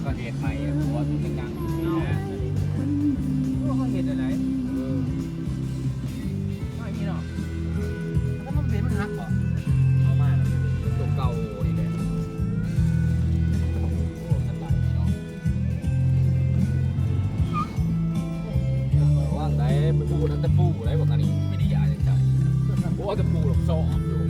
ก็เหตุใหม่หัวตุ้งยังเขาเหตุอะไรไม่มีหรอกถ้ามันเป็นมันหักก่อนเอามาตัวเก่าอีกเลยโอ้สบายเนาะว่างได้ไปปูนั่นจะปูอะไรบอกกันนี่ไม่ได้ยาจังจังโอ้จะปูหลบซอกอยู่